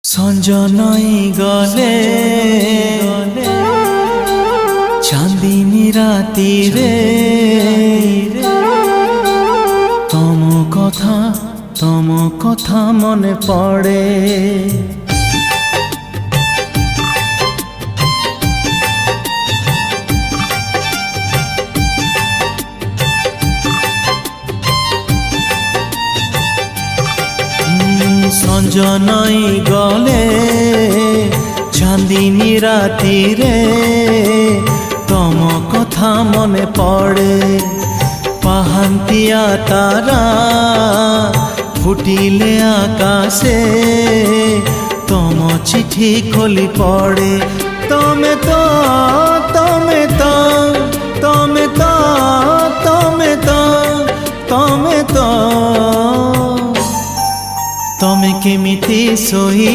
ସଞ୍ଜ ନଈ ଗଲେ ଚାନ୍ଦିନୀ ରାତିରେ ତମ କଥା ମନେ ପଡ଼େ। সঞ্জ নই গলে চাঁদিনী রাতিরে তম কথা মনে পড়ে। পাহান্তিয়া তারা ফুটিলে আকাশে তম চিঠি খোলি পড়ে। তমে তো তমে তো তমে তো তমে তো তমে তো তমে কেমিতি সহি